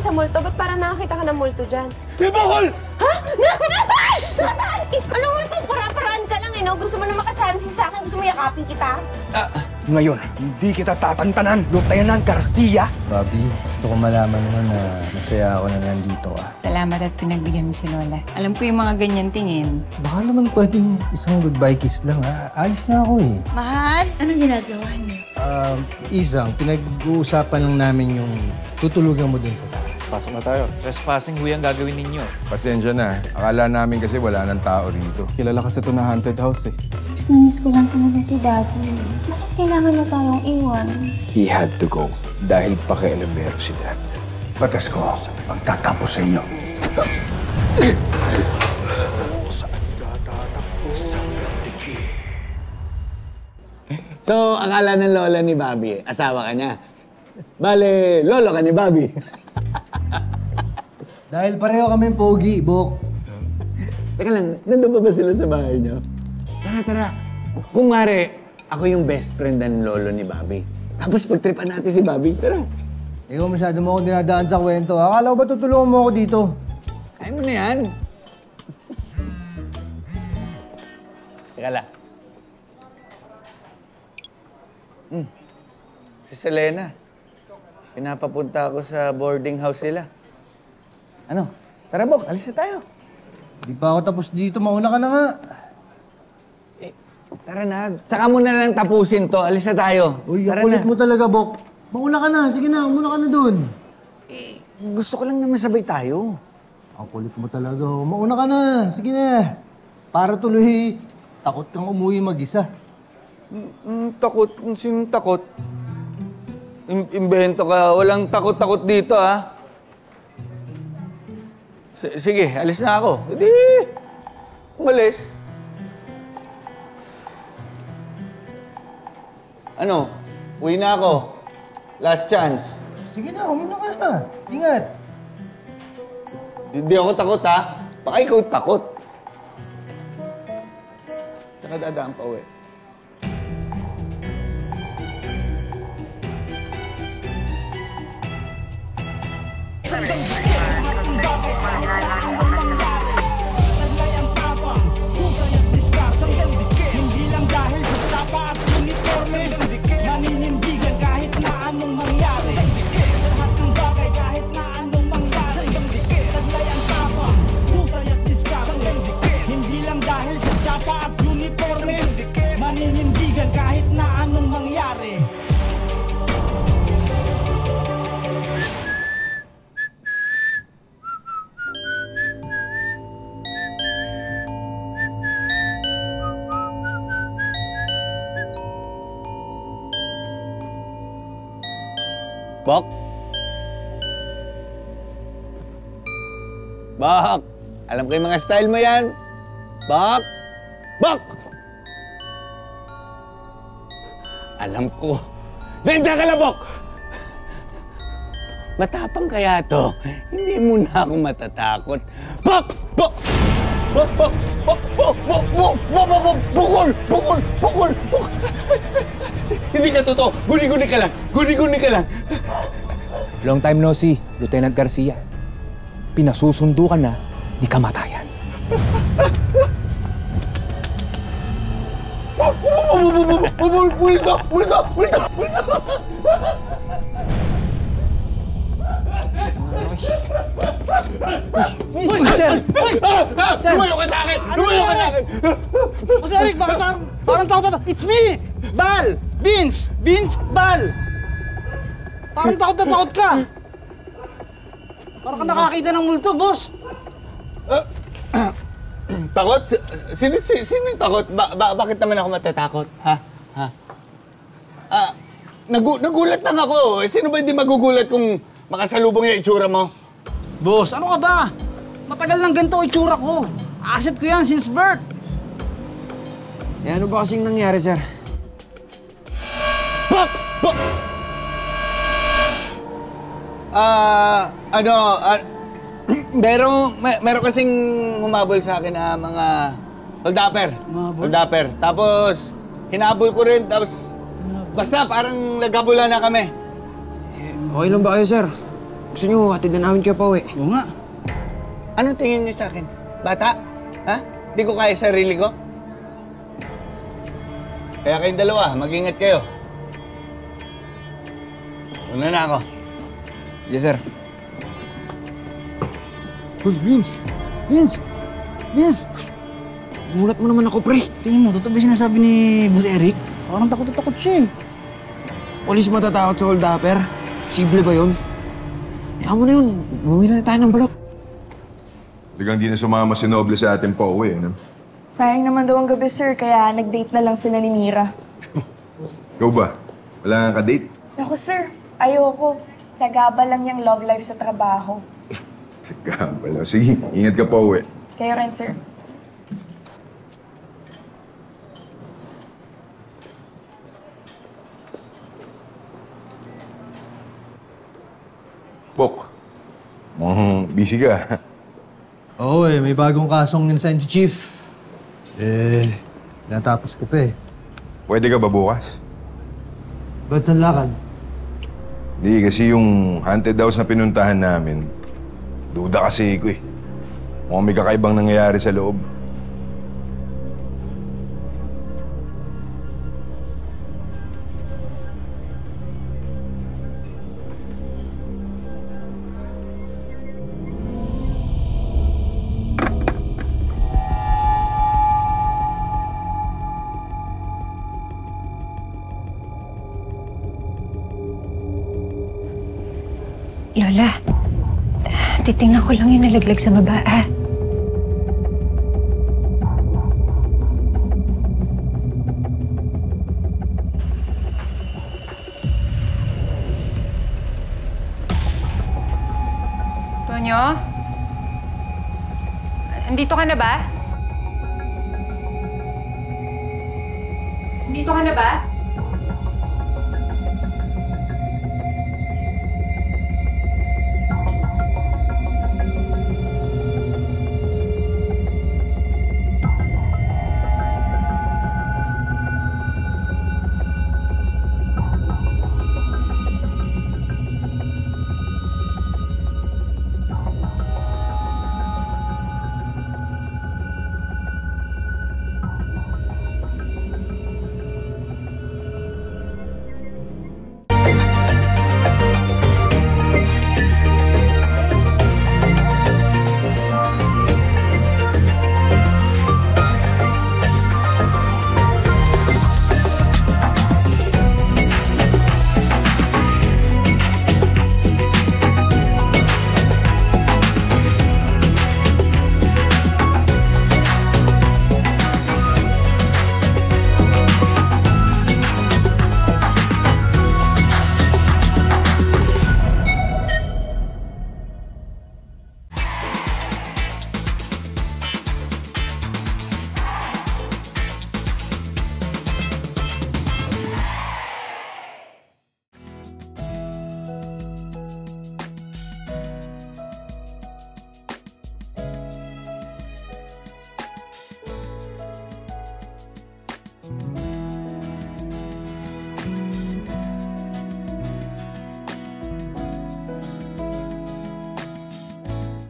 sa multo? Ba't parang nakakita ka ng multo dyan? May bawal! Ha? Nasaan? Alam mo ito, para-paraan ka lang eh, no? Gusto mo na makachances sa akin, gusto mo yakapin kita? Ngayon, hindi kita tatantanan, Lieutenant Garcia! Bobby, gusto ko malaman mo na masaya ako na nandito ka. Salamat at pinagbigyan mo si Lola. Alam ko yung mga ganyan tingin. Baka naman pwedeng isang goodbye kiss lang, ha? Ayos na ako, eh. Mahal, anong ginagawa niyo? Isang, pinag-uusapan lang namin yung tutulugan mo dun sa taas. Pasok na tayo. Trespassing ho yung gagawin ninyo. Pasensya na. Akala namin kasi wala ng tao rito. Kilala kasi ito na haunted house eh. Mas namiss ko lang talaga si Daddy. Bakit kailangan na tayong iwan? He had to go dahil pakialamero si Dad. Batas ko ang tatampo sa inyo. So, akala ng lola ni Bobby, asawa ka niya. Bale, lolo ka ni Bobby. Dahil pareho kaming pogi, Bok. Teka lang, nandun pa ba sila sa bahay niyo? Tara. Kung ngari, ako yung best friend ng lolo ni Bobby. Tapos pagtripan natin si Bobby, tara. Ikaw masyado mo akong dinadaan sa kwento. Akala ko ba tutulungan mo ako dito? Kaya mo na yan. Teka lang. Si Selena. Pinapapunta ako sa boarding house nila. Ano? Tara, Bok. Alis na tayo. Di pa ako tapos dito. Mauna ka na nga. Tara na. Saka mo na lang tapusin to. Alis na tayo. Uy, tara ang kulit na. mo talaga, Bok. Mauna ka na. Sige na, mauna ka na dun. Gusto ko lang naman sabay tayo. Ang kulit mo talaga. Mauna ka na. Sige na. Para tuloy, takot kang umuwi mag-isa. Takot? Sinong takot? Imbento ka. Walang takot-takot dito, ha? Sige, alis na ako. Hindi. Umalis. Ano? Uwi na ako. Last chance. Sige na, umuna ka na. Ingat. Hindi ako takot, ha? Baka ikaw takot. Saka dadaan pa uwi. Hindi lang dahil sa tapa at uniforme, maninindigan kahit na anong mangyari. Sa lahat ng bagay kahit na anong mangyari. Taglay ang tapa, husay at diskarte. Hindi lang dahil sa tapa at uniforme, maninindigan kahit na anong mangyari. Bok? Bok! Alam ko yung mga style mo yan. Bok! Bok! Alam ko. Nandiyan ka na, Bok! Matapang kaya to. Hindi mo na ako matatakot. Bok! Bok! Bok! Bok! Bok! Bok! Bok! Bok! Bok! Bok! Bukol! Bukol! Bukol! Bukol! Hindi ka totoo. Guni-guni ka lang. Guni-guni ka lang. Long time no see, Lieutenant Garcia. Pinasusundo ka na ni kamatayan. Bulto! Bulto! Bulto! Uy, sir! Lumayo ka sa akin! Lumayo ka sa akin! Jose Eric, bakit parang takot? It's me! Bal! Vince! Vince! Bal! Parang takot na takot ka! Parang ka nakakita ng multo, boss! Takot? Sino yung takot? Bakit naman ako matatakot? Ha? Nagulat lang ako. Sino ba hindi magugulat kung makasalubong yung itsura mo? Boss, ano ka ba? Matagal nang ganito itsura ko. Asset ko yan since birth. Ano ba kasing nangyari, sir? Bok! Bok! Meron kasing humabol sa akin na mga holdapper. Holdapper. Tapos, hinabol ko rin. Tapos, basta parang nagkabulan na kami. Okay lang ba kayo, sir? Gusto nyo, hatid na namin kayo pa uwi. Oo nga. Anong tingin niyo sa akin? Bata? Ha? Di ko kaya sarili ko? Kaya kayong dalawa, mag-ingat kayo. Una na ako. Yes, sir. Uy, Vince! Vince! Vince! Mulat mo naman ako, pre. Tingnan mo, totoo ba sinasabi ni Boss Eric? Parang takot na takot siya eh. Polis matatakot sa hold-upper. Posible ba yun? Hayaan mo na yun. Bumili na tayo ng balot. Ligang di na sumama si Noble sa atin pa uwi, ano? Sayang naman daw ang gabi, sir, kaya nag-date na lang sila ni Mira. Ikaw ba? Wala kang ka-date? Ako, sir, ayoko. Sagaba lang yung love life sa trabaho. Sige pala. Sige, ingat ka pa uwi. Kayo rin, sir. Pok, mukhang busy ka. Oo may bagong kasong insan si Chief. Natapos ko pa eh. Pwede ka ba bukas? Ba't saan lakad? Hindi, kasi yung haunted house na pinuntahan namin, duda kasi ko eh. Mukhang may kakaibang nangyayari sa loob. Lola, titingnan ko lang yung nalaglag sa baba, ha? Tonyo? Andito ka na ba? Andito ka na ba?